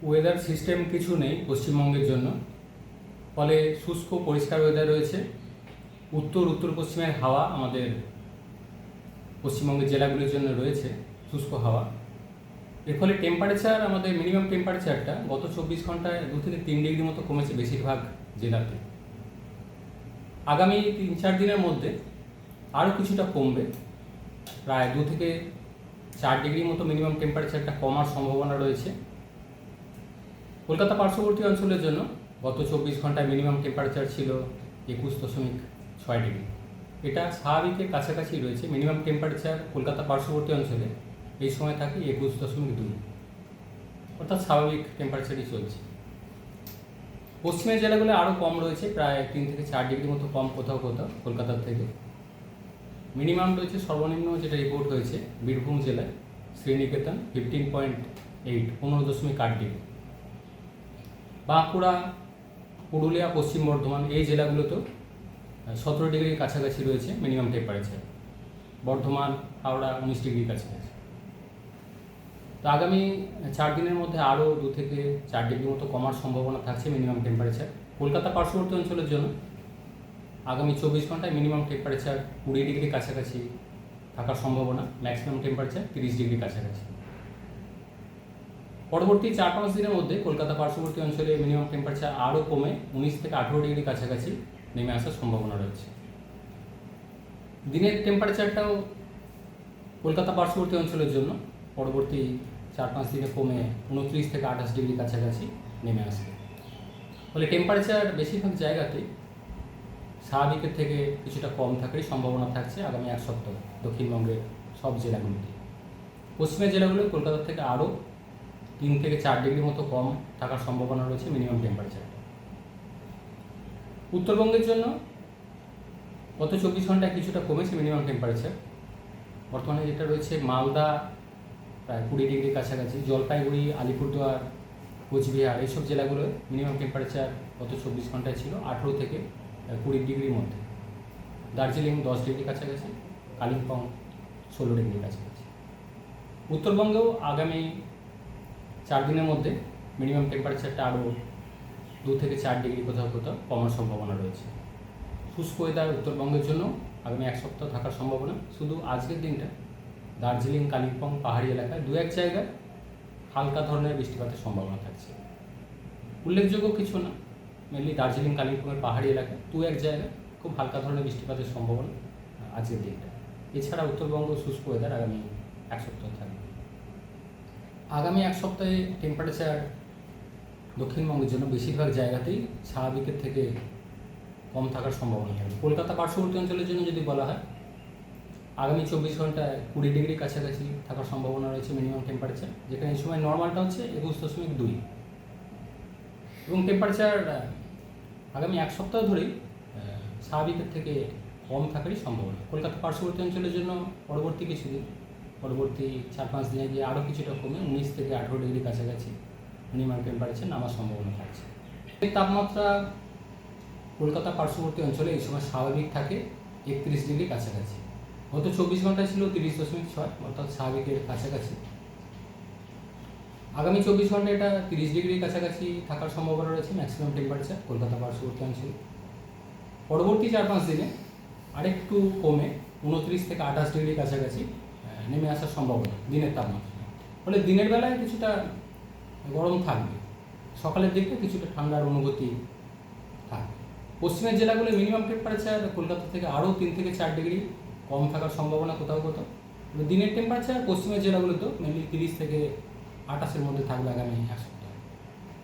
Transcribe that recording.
Weather system কিছু নেই পশ্চিমবঙ্গের জন্য, ফলে শুষ্ক পরিষ্কার ওয়েদার রয়েছে। উত্তর পশ্চিমের হাওয়া আমাদের পশ্চিমবঙ্গের জেলাগুলির জন্য রয়েছে শুষ্ক হাওয়া। এর ফলে টেম্পারেচার, আমাদের মিনিমাম টেম্পারেচারটা গত 24 ঘন্টায় 2 থেকে 3 ডিগ্রি মতো কমেছে বেশিরভাগ জেলাতে। আগামী 3-4 দিনের মধ্যে আরও কিছুটা কমবে, প্রায় 2 থেকে 4 ডিগ্রি মতো মিনিমাম টেম্পারেচারটা কমার সম্ভাবনা রয়েছে। কলকাতা পার্শ্ববর্তী অঞ্চলের জন্য গত 24 ঘন্টায় মিনিমাম টেম্পারেচার ছিল 21.6 ডিগ্রি। এটা স্বাভাবিকের কাছাকাছি রয়েছে। মিনিমাম টেম্পারেচার কলকাতা পার্শ্ববর্তী অঞ্চলে এই সময় থাকে 21.2, অর্থাৎ স্বাভাবিক টেম্পারেচারই চলছে। পশ্চিমের জেলাগুলো আরও কম রয়েছে, প্রায় 3 থেকে 4 ডিগ্রি মতো কম কোথাও কোথাও কলকাতার থেকে। মিনিমাম রয়েছে সর্বনিম্ন যেটা রিপোর্ট হয়েছে বীরভূম জেলায় শ্রীনিকেতন 15.8, 15.8 ডিগ্রি। বাঁকুড়া, পুরুলিয়া, পশ্চিম বর্ধমান এই জেলাগুলোতেও 17 ডিগ্রির কাছাকাছি রয়েছে মিনিমাম টেম্পারেচার। বর্ধমান, হাওড়া 19 ডিগ্রির কাছাকাছি। তো আগামী 4 দিনের মধ্যে আরও 2 থেকে 4 ডিগ্রি মতো কমার সম্ভাবনা থাকছে মিনিমাম টেম্পারেচার। কলকাতা পার্শ্ববর্তী অঞ্চলের জন্য আগামী 24 ঘন্টায় মিনিমাম টেম্পারেচার 20 ডিগ্রির কাছাকাছি থাকার সম্ভাবনা, ম্যাক্সিমাম টেম্পারেচার 30 ডিগ্রির কাছাকাছি। পরবর্তী 4-5 দিনের মধ্যে কলকাতা পার্শ্ববর্তী অঞ্চলে মিনিমাম টেম্পারেচার আরও কমে 19 থেকে 18 ডিগ্রির কাছাকাছি নেমে আসার সম্ভাবনা রয়েছে। দিনের টেম্পারেচারটাও কলকাতা পার্শ্ববর্তী অঞ্চলের জন্য পরবর্তী 4-5 দিনে কমে 29 থেকে 28 ডিগ্রির কাছাকাছি নেমে আসবে। ফলে টেম্পারেচার বেশিরভাগ জায়গাতেই স্বাভাবিকের থেকে কিছুটা কম থাকারই সম্ভাবনা থাকছে আগামী 1 সপ্তাহ দক্ষিণবঙ্গের সব জেলাগুলিতে। পশ্চিমের জেলাগুলো কলকাতার থেকে আরও 3 থেকে 4 ডিগ্রি মতো কম থাকার সম্ভাবনা রয়েছে মিনিমাম টেম্পারেচারটা। উত্তরবঙ্গের জন্য গত 24 ঘন্টায় কিছুটা কমেছে মিনিমাম টেম্পারেচার। বর্তমানে যেটা রয়েছে মালদা প্রায় 20 ডিগ্রির কাছাকাছি, জলপাইগুড়ি, আলিপুরদুয়ার, কোচবিহার এইসব জেলাগুলোয় মিনিমাম টেম্পারেচার গত 24 ঘন্টায় ছিল 18 থেকে 20 ডিগ্রির মধ্যে। দার্জিলিং 10 ডিগ্রির কাছাকাছি, কালিম্পং 16 ডিগ্রির কাছাকাছি। উত্তরবঙ্গেও আগামী 4 দিনের মধ্যে মিনিমাম টেম্পারেচারটা আরও 2 থেকে 4 ডিগ্রি কোথাও কোথাও কমার সম্ভাবনা রয়েছে। শুষ্ক ওয়েদার উত্তরবঙ্গের জন্য আগামী 1 সপ্তাহ থাকার সম্ভাবনা। শুধু আজকের দিনটা দার্জিলিং, কালিম্পং পাহাড়ি এলাকায় 2-1 জায়গায় হালকা ধরনের বৃষ্টিপাতের সম্ভাবনা থাকছে। উল্লেখযোগ্য কিছু না, মেনলি দার্জিলিং, কালিম্পংয়ের পাহাড়ি এলাকায় 2-1 জায়গায় খুব হালকা ধরনের বৃষ্টিপাতের সম্ভাবনা আজকের দিনটা। এছাড়া উত্তরবঙ্গ শুষ্ক ওয়েদার আগামী 1 সপ্তাহ থাকবে। আগামী 1 সপ্তাহে টেম্পারেচার দক্ষিণবঙ্গের জন্য বেশিরভাগ জায়গাতেই স্বাভাবিকের থেকে কম থাকার সম্ভাবনা থাকবে। কলকাতা পার্শ্ববর্তী অঞ্চলের জন্য যদি বলা হয়, আগামী 24 ঘন্টায় 20 ডিগ্রির কাছাকাছি থাকার সম্ভাবনা রয়েছে মিনিমাম টেম্পারেচার, যেখানে এই সময় নর্মালটা হচ্ছে 21.2, এবং টেম্পারেচার আগামী 1 সপ্তাহ ধরেই স্বাভাবিকের থেকে কম থাকারই সম্ভাবনা। কলকাতা পার্শ্ববর্তী অঞ্চলের জন্য পরবর্তী 4-5 দিনে গিয়ে আরও কিছুটা কমে 19 থেকে 18 ডিগ্রির কাছাকাছি মিনিমাম টেম্পারেচার নামার সম্ভাবনা থাকছে। তাপমাত্রা কলকাতা পার্শ্ববর্তী অঞ্চলে এই সময় স্বাভাবিক থাকে 31 ডিগ্রির কাছাকাছি। গত 24 ঘন্টায় ছিল 30.6, অর্থাৎ স্বাভাবিকের কাছাকাছি। আগামী 24 ঘন্টায় এটা 30 ডিগ্রির কাছাকাছি থাকার সম্ভাবনা রয়েছে ম্যাক্সিমাম টেম্পারেচার কলকাতা পার্শ্ববর্তী অঞ্চলে। পরবর্তী 4-5 দিনে আরেকটু কমে 29 থেকে 28 ডিগ্রির কাছাকাছি নেমে আসার সম্ভাবনা দিনের তাপমাত্রা। ফলে দিনের বেলায় কিছুটা গরম থাকবে, সকালের দিকে কিছুটা ঠান্ডার অনুভূতি থাকবে। পশ্চিমের জেলাগুলো মিনিমাম টেম্পারেচার কলকাতা থেকে আরও 3 থেকে 4 ডিগ্রি কম থাকার সম্ভাবনা কোথাও কোথাও। দিনের টেম্পারেচার পশ্চিমের জেলাগুলোতেও মেনলি 30 থেকে 28-এর মধ্যে থাকবে আগামী 1 সপ্তাহ।